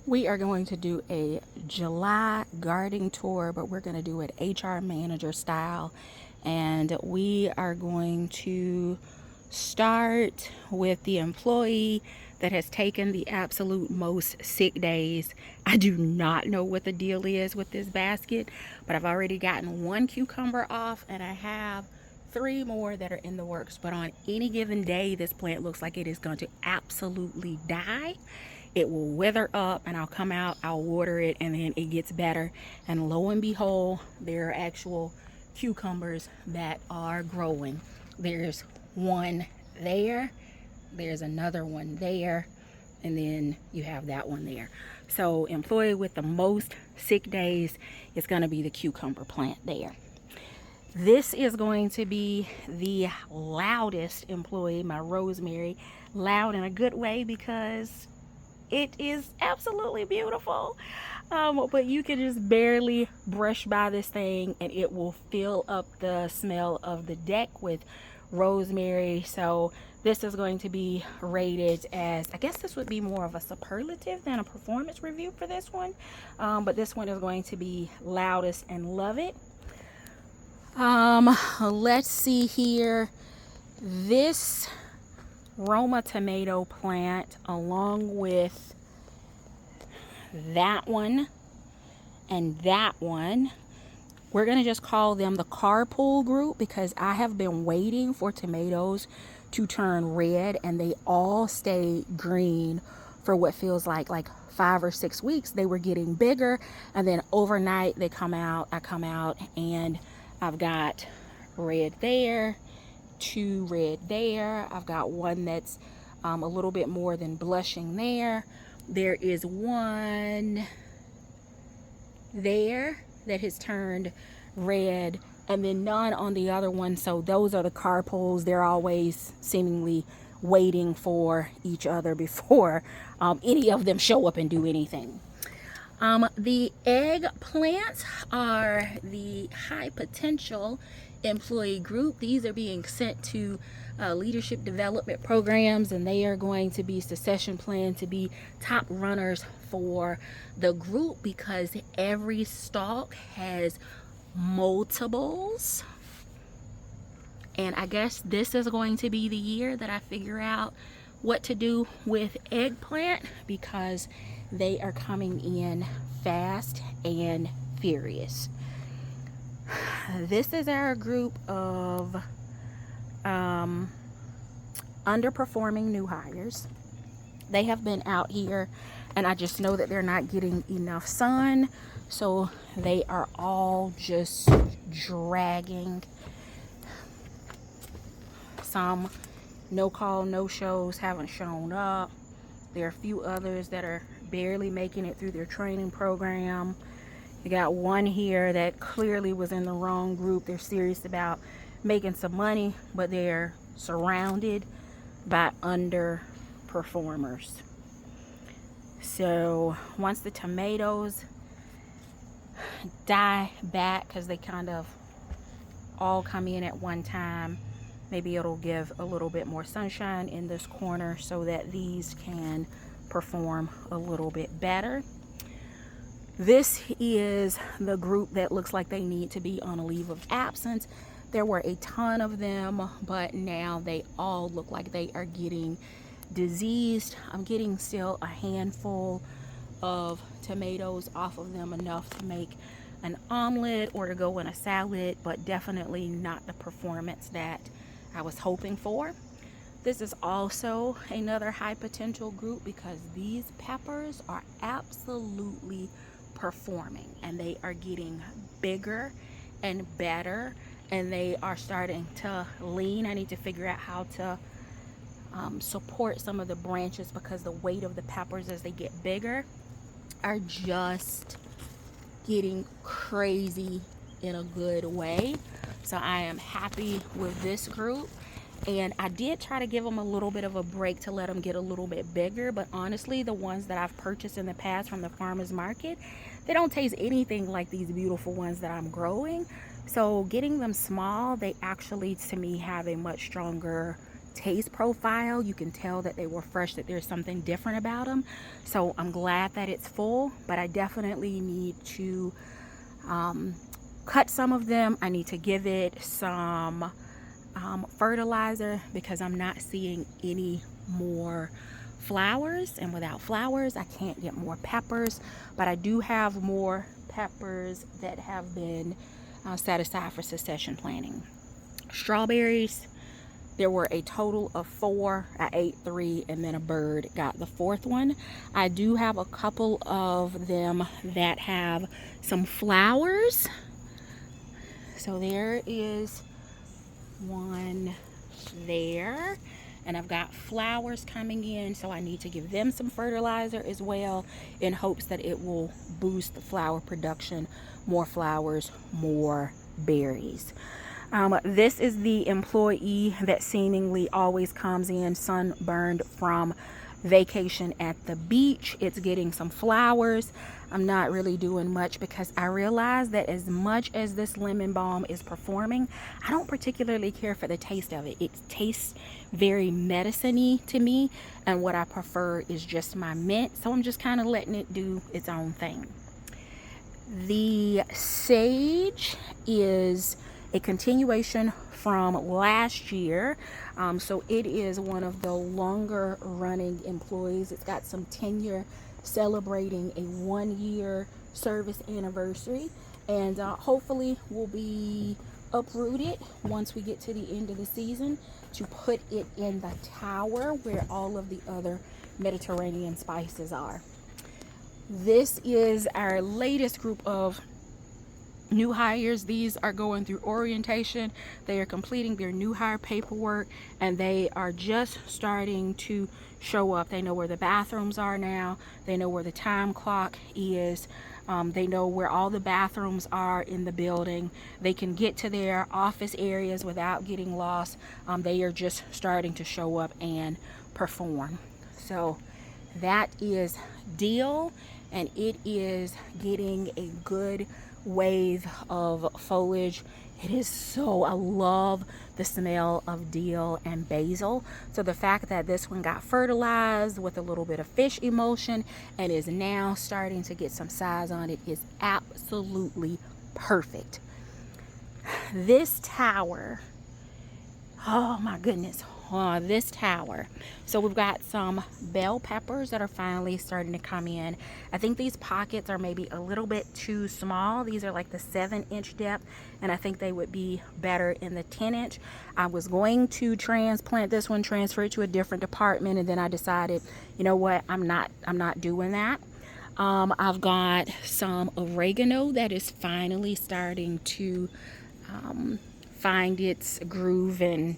We are going to do a July gardening tour, but we're going to do it HR manager style. And we are going to start with the employee that has taken the absolute most sick days. I do not know what the deal is with this basket, but I've already gotten one cucumber off and I have 3 more that are in the works. But on any given day, this plant looks like it is going to absolutely die. It will wither up and I'll come out, I'll water it, and then it gets better. And lo and behold, there are actual cucumbers that are growing. There's one there, there's another one there, and then you have that one there. So employee with the most sick days is going to be the cucumber plant there. This is going to be the loudest employee, my rosemary. Loud in a good way because it is absolutely beautiful. But you can just barely brush by this thing and it will fill up the smell of the deck with rosemary. So this is going to be rated as, I guess this would be more of a superlative than a performance review for this one. But this one is going to be loudest and love it. Let's see here. This Roma tomato plant, along with that one and that one, we're gonna just call them the carpool group because I have been waiting for tomatoes to turn red and they all stay green for what feels like 5 or 6 weeks. They were getting bigger and then overnight they come out, I come out and I've got red there, 2 red there. I've got one that's a little bit more than blushing there. There is one there that has turned red and then none on the other one. So those are the carpools. They're always seemingly waiting for each other before any of them show up and do anything. The eggplants are the high potential employee group. These are being sent to leadership development programs and they are going to be succession planned to be top runners for the group because every stalk has multiples. And I guess this is going to be the year that I figure out what to do with eggplant because they are coming in fast and furious. This is our group of underperforming new hires. They have been out here and I just know that they're not getting enough sun, so they are all just dragging. Some no call, no shows, haven't shown up. There are a few others that are barely making it through their training program. You got one here that clearly was in the wrong group. They're serious about making some money, but they're surrounded by underperformers. So once the tomatoes die back, because they kind of all come in at one time, maybe it'll give a little bit more sunshine in this corner so that these can perform a little bit better. This is the group that looks like they need to be on a leave of absence. There were a ton of them, but now they all look like they are getting diseased. I'm getting still a handful of tomatoes off of them, enough to make an omelet or to go in a salad, but definitely not the performance that I was hoping for. This is also another high potential group because these peppers are absolutely performing and they are getting bigger and better and they are starting to lean. I need to figure out how to support some of the branches because the weight of the peppers as they get bigger are just getting crazy in a good way. So I am happy with this group. And I did try to give them a little bit of a break to let them get a little bit bigger, but honestly the ones that I've purchased in the past from the farmers market, they don't taste anything like these beautiful ones that I'm growing. So getting them small, they actually to me have a much stronger taste profile, you can tell that they were fresh, that there's something different about them. So I'm glad that it's full, but I definitely need to cut some of them. I need to give it some fertilizer because I'm not seeing any more flowers, and without flowers I can't get more peppers. But I do have more peppers that have been set aside for succession planting. Strawberries, there were a total of 4. I ate 3 and then a bird got the 4th one. I do have a couple of them that have some flowers. So there is one there, and I've got flowers coming in, so I need to give them some fertilizer as well in hopes that it will boost the flower production. More flowers, more berries. This is the employee that seemingly always comes in sunburned from vacation at the beach. It's getting some flowers. I'm not really doing much because I realize that as much as this lemon balm is performing, I don't particularly care for the taste of it. It tastes very medicine-y to me, and what I prefer is just my mint. So I'm just kind of letting it do its own thing. The sage is a continuation from last year. So it is one of the longer running employees. It's got some tenure, celebrating a 1-year service anniversary, and hopefully will be uprooted once we get to the end of the season to put it in the tower where all of the other Mediterranean spices are. This is our latest group of new hires. These are going through orientation. They are completing their new hire paperwork, and they are just starting to show up. They know where the bathrooms are now. They know where the time clock is. They know where all the bathrooms are in the building. They can get to their office areas without getting lost. They are just starting to show up and perform. So that is Deal, and it is getting a good wave of foliage. It is so, I love the smell of dill and basil. So the fact that this one got fertilized with a little bit of fish emulsion and is now starting to get some size on it is absolutely perfect. This tower, oh my goodness, this tower. So we've got some bell peppers that are finally starting to come in. I think these pockets are maybe a little bit too small. These are like the 7-inch depth, and I think they would be better in the 10-inch. I was going to transplant this one, transfer it to a different department, and then I decided, you know what, I'm not doing that. I've got some oregano that is finally starting to find its groove and,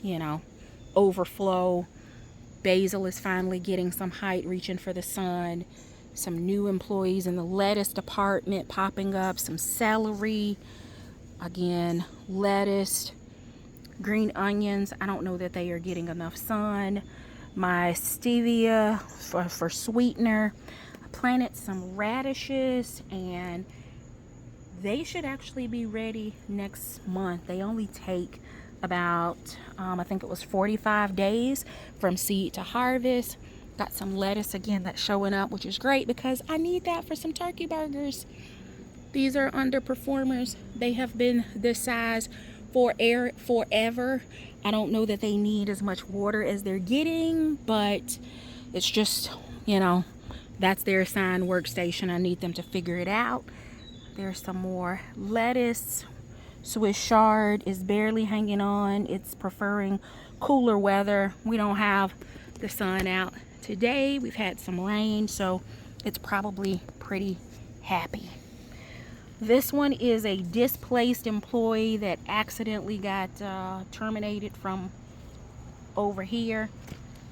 you know, overflow. Basil is finally getting some height, reaching for the sun. Some new employees in the lettuce department popping up. Some celery, again, lettuce, green onions. I don't know that they are getting enough sun. My stevia for sweetener. I planted some radishes, and they should actually be ready next month. They only take about I think it was 45 days from seed to harvest. Got some lettuce again that's showing up, which is great because I need that for some turkey burgers. These are underperformers. They have been this size forever. I don't know that they need as much water as they're getting, but it's just, you know, that's their assigned workstation. I need them to figure it out. There's some more lettuce. Swiss chard is barely hanging on. It's preferring cooler weather. We don't have the sun out today. We've had some rain, so it's probably pretty happy. This one is a displaced employee that accidentally got terminated from over here,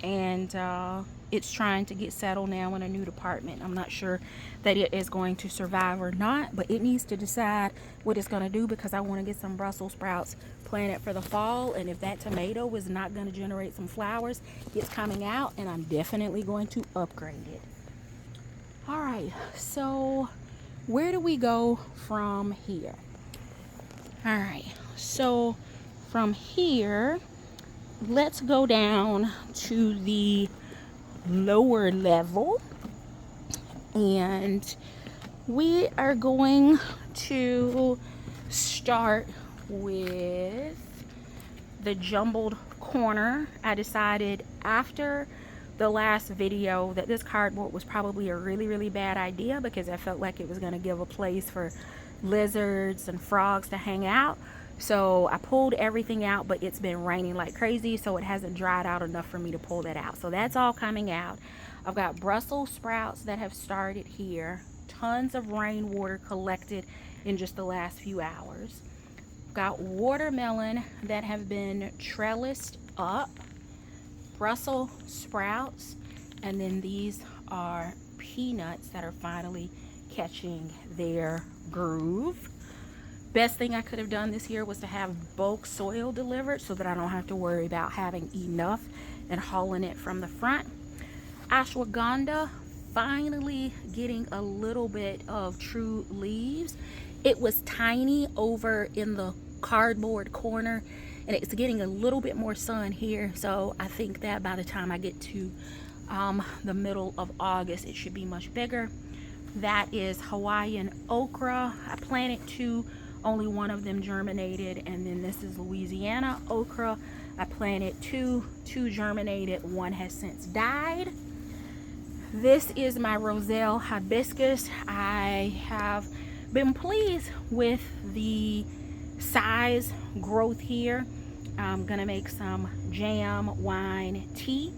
and it's trying to get settled now in a new department. I'm not sure that it is going to survive or not, but it needs to decide what it's going to do because I want to get some Brussels sprouts planted for the fall, and if that tomato is not going to generate some flowers, it's coming out, and I'm definitely going to upgrade it. All right, so where do we go from here? All right, so from here, let's go down to the lower level, and we are going to start with the jumbled corner. I decided after the last video that this cardboard was probably a really bad idea, because I felt like it was going to give a place for lizards and frogs to hang out. So I pulled everything out, but it's been raining like crazy, so it hasn't dried out enough for me to pull that out. So that's all coming out. I've got Brussels sprouts that have started here. Tons of rainwater collected in just the last few hours. Got watermelon that have been trellised up. Brussels sprouts, and then these are peanuts that are finally catching their groove. Best thing I could have done this year was to have bulk soil delivered so that I don't have to worry about having enough and hauling it from the front. Ashwagandha finally getting a little bit of true leaves. It was tiny over in the cardboard corner, and it's getting a little bit more sun here, so I think that by the time I get to the middle of August, it should be much bigger. That is Hawaiian okra. I planted two, only one of them germinated. And then this is Louisiana okra. I planted two germinated, one has since died. This is my Roselle hibiscus. I have been pleased with the size growth here. I'm gonna make some jam, wine, tea.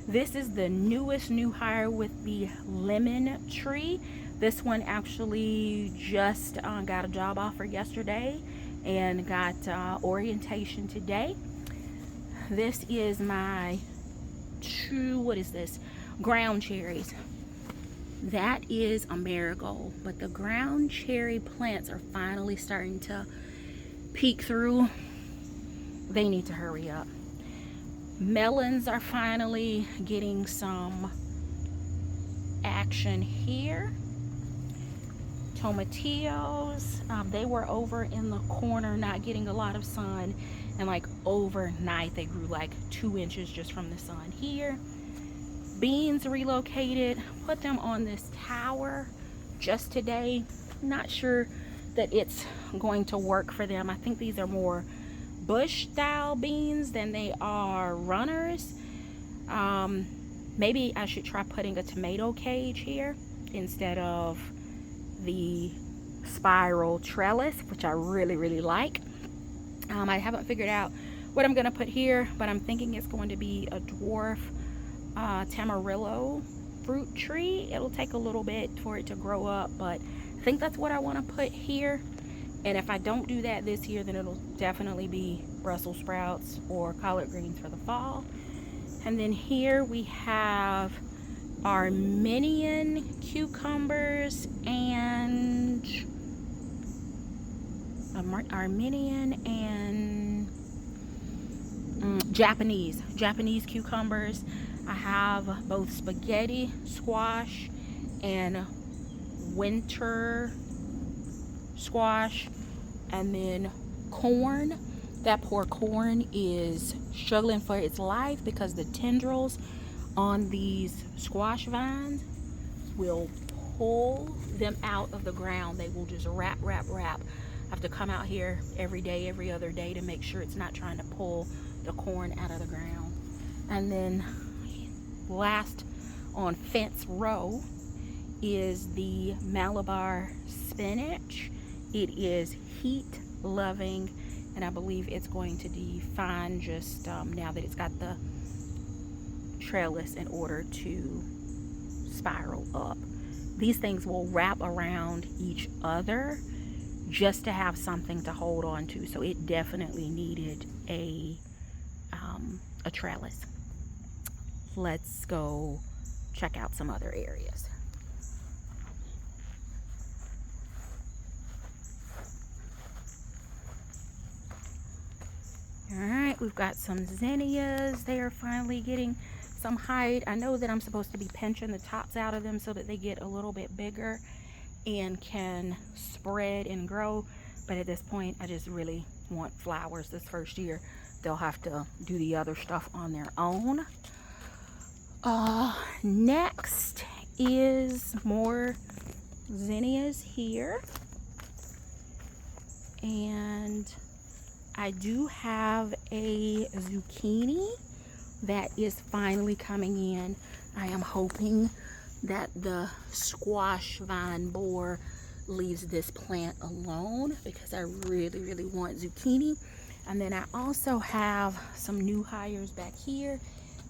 This is the newest new hire with the lemon tree. This one actually just got a job offer yesterday and got orientation today. This is my ground cherries. That is a marigold, but the ground cherry plants are finally starting to peek through. They need to hurry up. Melons are finally getting some action here. Tomatillos, they were over in the corner not getting a lot of sun, and like overnight they grew like 2 inches just from the sun here. Beans relocated, put them on this tower just today. Not sure that it's going to work for them. I think these are more bush style beans than they are runners. Maybe I should try putting a tomato cage here instead of the spiral trellis, which I really like. I haven't figured out what I'm gonna put here, but I'm thinking it's going to be a dwarf tamarillo fruit tree. It'll take a little bit for it to grow up, but I think that's what I want to put here. And if I don't do that this year, then it'll definitely be Brussels sprouts or collard greens for the fall. And then here we have Armenian cucumbers and Japanese cucumbers. I have both spaghetti squash and winter squash, and then corn. That poor corn is struggling for its life because the tendrils on these squash vines will pull them out of the ground. They will just wrap. I have to come out here every day, every other day to make sure it's not trying to pull the corn out of the ground. And then last on fence row is the Malabar spinach. It is heat loving, and I believe it's going to be fine just now that it's got the trellis in order to spiral up. These things will wrap around each other just to have something to hold on to, so it definitely needed a trellis. Let's go check out some other areas. All right, we've got some zinnias. They are finally getting some height. I know that I'm supposed to be pinching the tops out of them so that they get a little bit bigger and can spread and grow, but at this point I just really want flowers this first year. they'll have to do the other stuff on their own. Next is more zinnias here. And I do have a zucchini that is finally coming in. I am hoping that the squash vine borer leaves this plant alone because I really, really want zucchini. And then I also have some new hires back here.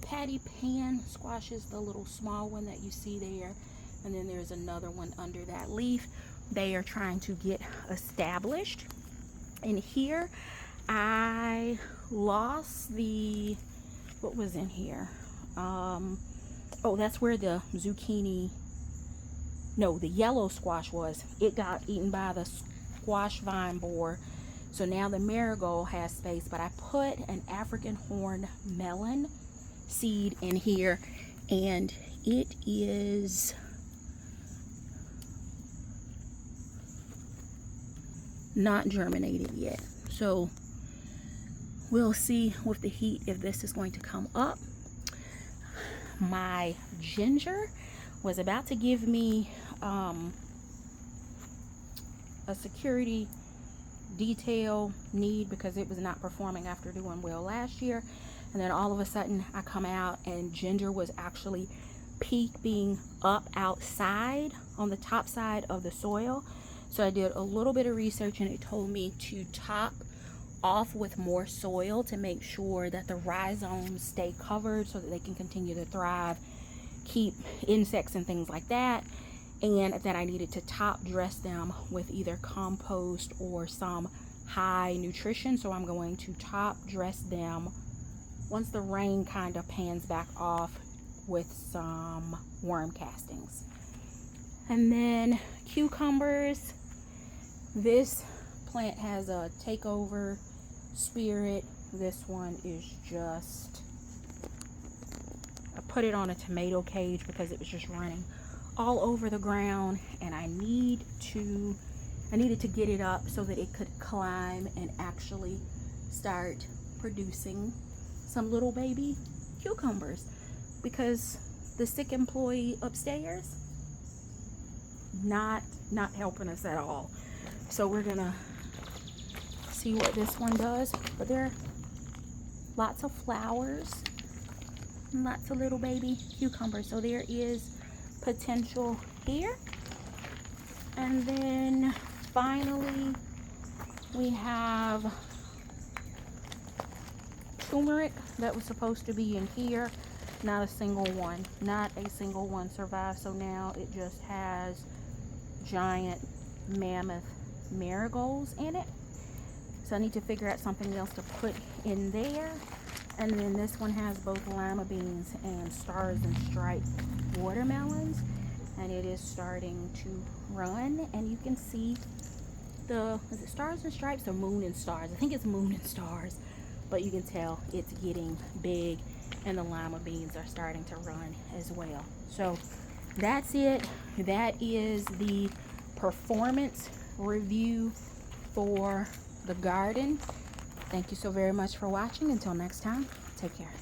Patty pan squash is the little small one that you see there. And then there's another one under that leaf. They are trying to get established. And here I lost the, what was in here? Oh, that's where the zucchini, no, the yellow squash was. It got eaten by the squash vine borer. So now the marigold has space, but I put an African horn melon seed in here, and it is not germinated yet. So we'll see with the heat if this is going to come up. My ginger was about to give me a security detail need because it was not performing after doing well last year. And then all of a sudden I come out and ginger was actually peeping up outside on the top side of the soil. So I did a little bit of research and it told me to top off with more soil to make sure that the rhizomes stay covered so that they can continue to thrive, keep insects and things like that, and that I needed to top dress them with either compost or some high nutrition. So I'm going to top dress them once the rain kind of pans back off with some worm castings. And then cucumbers. This plant has a takeover spirit. This one is just, I put it on a tomato cage because it was just running all over the ground, and I needed to get it up so that it could climb and actually start producing some little baby cucumbers, because the sick employee upstairs not helping us at all. So we're gonna see what this one does. But there are lots of flowers and lots of little baby cucumbers, so there is potential here. And then finally we have turmeric that was supposed to be in here. Not a single one survived. So now it just has giant mammoth marigolds in it. So I need to figure out something else to put in there. And then this one has both lima beans and stars and stripes watermelons, and it is starting to run. And you can see is it stars and stripes or moon and stars? I think it's moon and stars, but you can tell it's getting big, and the lima beans are starting to run as well. So that's it. That is the performance review for the garden. Thank you so very much for watching. Until next time, take care.